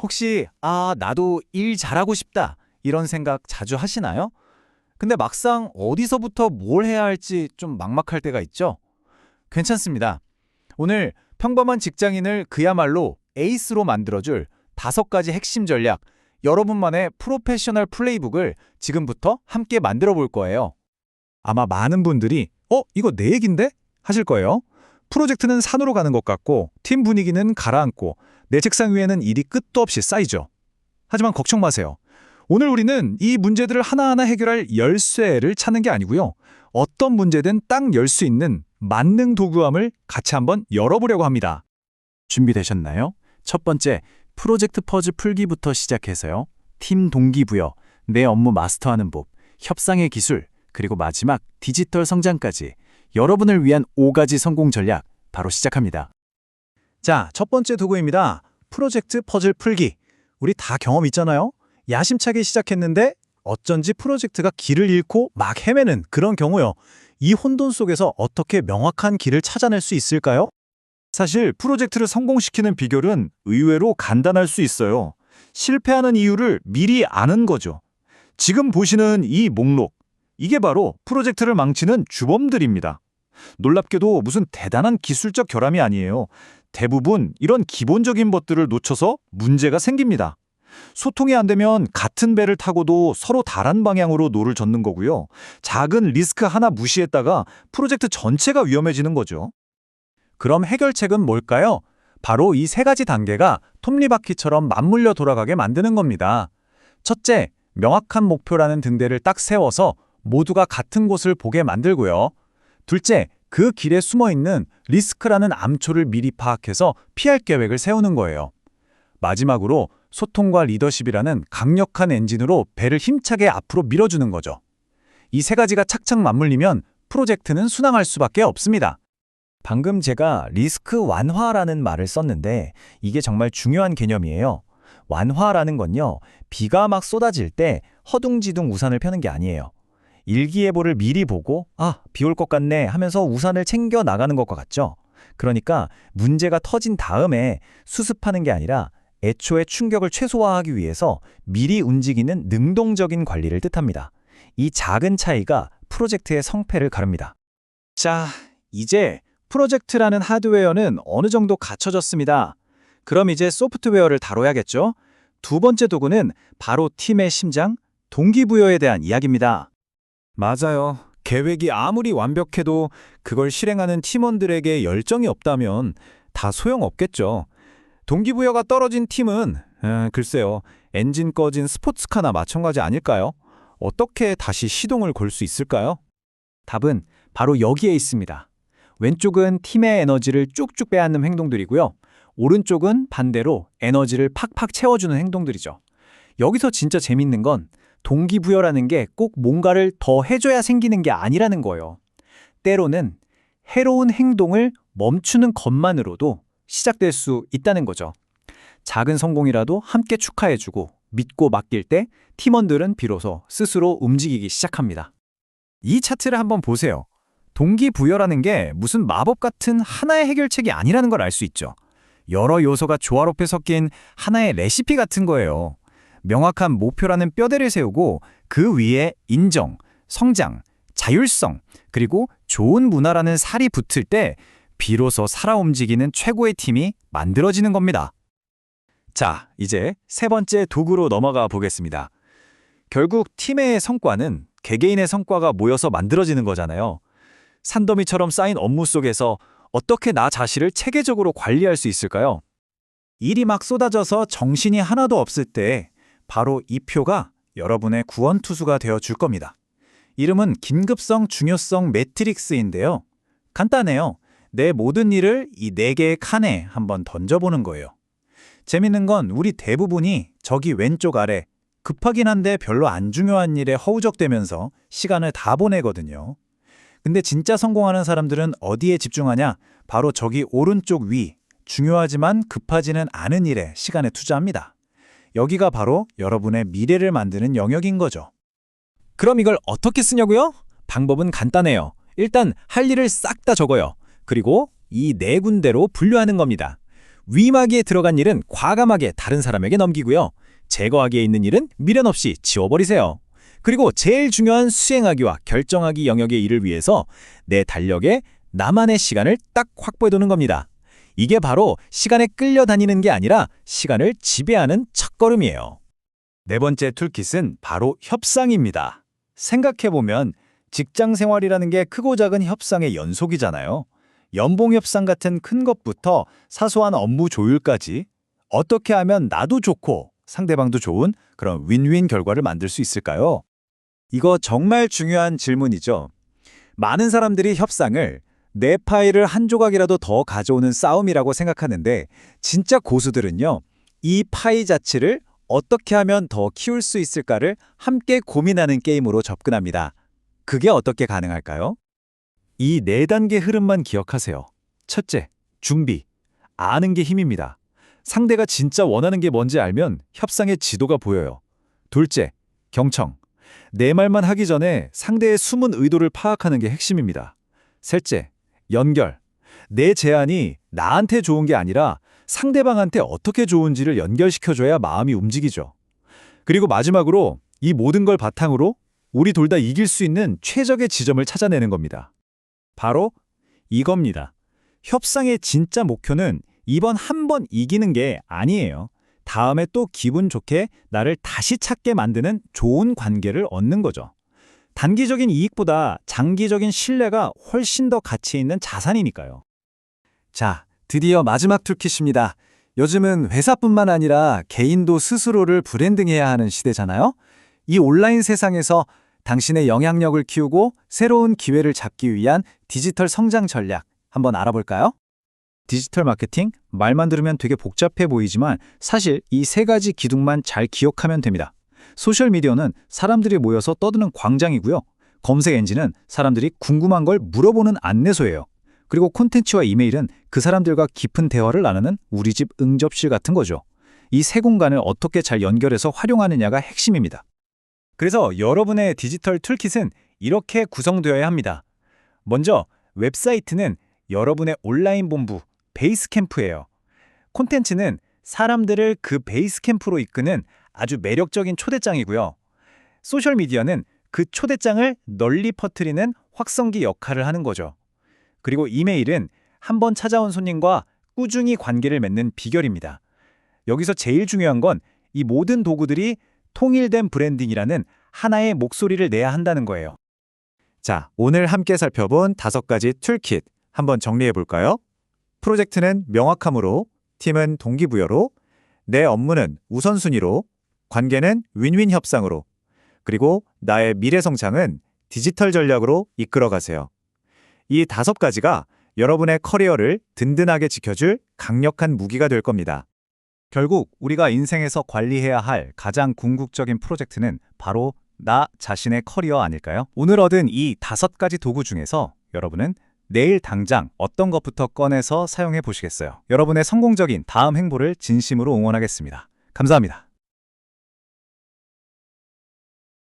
혹시 나도 일 잘하고 싶다 이런 생각 자주 하시나요? 근데 막상 어디서부터 뭘 해야 할지 좀 막막할 때가 있죠? 괜찮습니다. 오늘 평범한 직장인을 그야말로 에이스로 만들어줄 5가지 핵심 전략, 여러분만의 프로페셔널 플레이북을 지금부터 함께 만들어 볼 거예요. 아마 많은 분들이 이거 내 얘긴데? 하실 거예요. 프로젝트는 산으로 가는 것 같고 팀 분위기는 가라앉고 내 책상 위에는 일이 끝도 없이 쌓이죠. 하지만 걱정 마세요. 오늘 우리는 이 문제들을 하나하나 해결할 열쇠를 찾는 게 아니고요. 어떤 문제든 딱 열 수 있는 만능 도구함을 같이 한번 열어보려고 합니다. 준비되셨나요? 첫 번째, 프로젝트 퍼즐 풀기부터 시작해서요. 팀 동기부여, 내 업무 마스터하는 법, 협상의 기술, 그리고 마지막 디지털 성장까지 여러분을 위한 5가지 성공 전략 바로 시작합니다. 자, 첫 번째 도구입니다. 프로젝트 퍼즐 풀기. 우리 다 경험 있잖아요? 야심차게 시작했는데 어쩐지 프로젝트가 길을 잃고 막 헤매는 그런 경우요. 이 혼돈 속에서 어떻게 명확한 길을 찾아낼 수 있을까요? 사실 프로젝트를 성공시키는 비결은 의외로 간단할 수 있어요. 실패하는 이유를 미리 아는 거죠. 지금 보시는 이 목록, 이게 바로 프로젝트를 망치는 주범들입니다. 놀랍게도 무슨 대단한 기술적 결함이 아니에요. 대부분 이런 기본적인 것들을 놓쳐서 문제가 생깁니다. 소통이 안 되면 같은 배를 타고도 서로 다른 방향으로 노를 젓는 거고요. 작은 리스크 하나 무시했다가 프로젝트 전체가 위험해지는 거죠. 그럼 해결책은 뭘까요? 바로 이 3가지 단계가 톱니바퀴처럼 맞물려 돌아가게 만드는 겁니다. 첫째, 명확한 목표라는 등대를 딱 세워서 모두가 같은 곳을 보게 만들고요. 둘째, 그 길에 숨어있는 리스크라는 암초를 미리 파악해서 피할 계획을 세우는 거예요. 마지막으로 소통과 리더십이라는 강력한 엔진으로 배를 힘차게 앞으로 밀어주는 거죠. 이 3가지가 착착 맞물리면 프로젝트는 순항할 수밖에 없습니다. 방금 제가 리스크 완화라는 말을 썼는데 이게 정말 중요한 개념이에요. 완화라는 건요, 비가 막 쏟아질 때 허둥지둥 우산을 펴는 게 아니에요. 일기예보를 미리 보고 비 올 것 같네 하면서 우산을 챙겨 나가는 것과 같죠. 그러니까 문제가 터진 다음에 수습하는 게 아니라 애초에 충격을 최소화하기 위해서 미리 움직이는 능동적인 관리를 뜻합니다. 이 작은 차이가 프로젝트의 성패를 가릅니다. 자, 이제 프로젝트라는 하드웨어는 어느 정도 갖춰졌습니다. 그럼 이제 소프트웨어를 다뤄야겠죠? 두 번째 도구는 바로 팀의 심장, 동기부여에 대한 이야기입니다. 맞아요. 계획이 아무리 완벽해도 그걸 실행하는 팀원들에게 열정이 없다면 다 소용없겠죠. 동기부여가 떨어진 팀은 글쎄요, 엔진 꺼진 스포츠카나 마찬가지 아닐까요? 어떻게 다시 시동을 걸 수 있을까요? 답은 바로 여기에 있습니다. 왼쪽은 팀의 에너지를 쭉쭉 빼앗는 행동들이고요. 오른쪽은 반대로 에너지를 팍팍 채워주는 행동들이죠. 여기서 진짜 재밌는 건 동기부여라는 게 꼭 뭔가를 더 해줘야 생기는 게 아니라는 거예요. 때로는 해로운 행동을 멈추는 것만으로도 시작될 수 있다는 거죠. 작은 성공이라도 함께 축하해주고 믿고 맡길 때 팀원들은 비로소 스스로 움직이기 시작합니다. 이 차트를 한번 보세요. 동기부여라는 게 무슨 마법 같은 하나의 해결책이 아니라는 걸 알 수 있죠. 여러 요소가 조화롭게 섞인 하나의 레시피 같은 거예요. 명확한 목표라는 뼈대를 세우고 그 위에 인정, 성장, 자율성, 그리고 좋은 문화라는 살이 붙을 때 비로소 살아 움직이는 최고의 팀이 만들어지는 겁니다. 자, 이제 3번째 도구로 넘어가 보겠습니다. 결국 팀의 성과는 개개인의 성과가 모여서 만들어지는 거잖아요. 산더미처럼 쌓인 업무 속에서 어떻게 나 자신을 체계적으로 관리할 수 있을까요? 일이 막 쏟아져서 정신이 하나도 없을 때 바로 이 표가 여러분의 구원투수가 되어줄 겁니다. 이름은 긴급성 중요성 매트릭스인데요. 간단해요. 내 모든 일을 이 4개의 칸에 한번 던져보는 거예요. 재밌는 건 우리 대부분이 저기 왼쪽 아래 급하긴 한데 별로 안 중요한 일에 허우적대면서 시간을 다 보내거든요. 근데 진짜 성공하는 사람들은 어디에 집중하냐? 바로 저기 오른쪽 위, 중요하지만 급하지는 않은 일에 시간을 투자합니다. 여기가 바로 여러분의 미래를 만드는 영역인 거죠. 그럼 이걸 어떻게 쓰냐고요? 방법은 간단해요. 일단 할 일을 싹 다 적어요. 그리고 이 4군데로 분류하는 겁니다. 위임하기에 들어간 일은 과감하게 다른 사람에게 넘기고요. 제거하기에 있는 일은 미련 없이 지워버리세요. 그리고 제일 중요한 수행하기와 결정하기 영역의 일을 위해서 내 달력에 나만의 시간을 딱 확보해두는 겁니다. 이게 바로 시간에 끌려다니는 게 아니라 시간을 지배하는 첫걸음이에요. 네 번째 툴킷은 바로 협상입니다. 생각해보면 직장 생활이라는 게 크고 작은 협상의 연속이잖아요. 연봉 협상 같은 큰 것부터 사소한 업무 조율까지 어떻게 하면 나도 좋고 상대방도 좋은 그런 윈윈 결과를 만들 수 있을까요? 이거 정말 중요한 질문이죠. 많은 사람들이 협상을 내 파일을 한 조각이라도 더 가져오는 싸움이라고 생각하는데 진짜 고수들은요. 이 파이 자체를 어떻게 하면 더 키울 수 있을까를 함께 고민하는 게임으로 접근합니다. 그게 어떻게 가능할까요? 이 네 단계 흐름만 기억하세요. 첫째, 준비. 아는 게 힘입니다. 상대가 진짜 원하는 게 뭔지 알면 협상의 지도가 보여요. 둘째, 경청. 내 말만 하기 전에 상대의 숨은 의도를 파악하는 게 핵심입니다. 셋째, 연결. 내 제안이 나한테 좋은 게 아니라 상대방한테 어떻게 좋은지를 연결시켜줘야 마음이 움직이죠. 그리고 마지막으로 이 모든 걸 바탕으로 우리 둘 다 이길 수 있는 최적의 지점을 찾아내는 겁니다. 바로 이겁니다. 협상의 진짜 목표는 이번 한 번 이기는 게 아니에요. 다음에 또 기분 좋게 나를 다시 찾게 만드는 좋은 관계를 얻는 거죠. 단기적인 이익보다 장기적인 신뢰가 훨씬 더 가치 있는 자산이니까요. 자, 드디어 마지막 툴킷입니다. 요즘은 회사뿐만 아니라 개인도 스스로를 브랜딩해야 하는 시대잖아요. 이 온라인 세상에서 당신의 영향력을 키우고 새로운 기회를 잡기 위한 디지털 성장 전략 한번 알아볼까요? 디지털 마케팅? 말만 들으면 되게 복잡해 보이지만 사실 이 세 가지 기둥만 잘 기억하면 됩니다. 소셜미디어는 사람들이 모여서 떠드는 광장이고요. 검색 엔진은 사람들이 궁금한 걸 물어보는 안내소예요. 그리고 콘텐츠와 이메일은 그 사람들과 깊은 대화를 나누는 우리 집 응접실 같은 거죠. 이 세 공간을 어떻게 잘 연결해서 활용하느냐가 핵심입니다. 그래서 여러분의 디지털 툴킷은 이렇게 구성되어야 합니다. 먼저 웹사이트는 여러분의 온라인 본부, 베이스캠프예요. 콘텐츠는 사람들을 그 베이스캠프로 이끄는 아주 매력적인 초대장이고요. 소셜미디어는 그 초대장을 널리 퍼뜨리는 확성기 역할을 하는 거죠. 그리고 이메일은 한번 찾아온 손님과 꾸준히 관계를 맺는 비결입니다. 여기서 제일 중요한 건 이 모든 도구들이 통일된 브랜딩이라는 하나의 목소리를 내야 한다는 거예요. 자, 오늘 함께 살펴본 5가지 툴킷 한번 정리해 볼까요? 프로젝트는 명확함으로, 팀은 동기부여로, 내 업무는 우선순위로, 관계는 윈윈 협상으로, 그리고 나의 미래 성장은 디지털 전략으로 이끌어 가세요. 이 5가지가 여러분의 커리어를 든든하게 지켜줄 강력한 무기가 될 겁니다. 결국 우리가 인생에서 관리해야 할 가장 궁극적인 프로젝트는 바로 나 자신의 커리어 아닐까요? 오늘 얻은 이 5가지 도구 중에서 여러분은 내일 당장 어떤 것부터 꺼내서 사용해 보시겠어요? 여러분의 성공적인 다음 행보를 진심으로 응원하겠습니다. 감사합니다.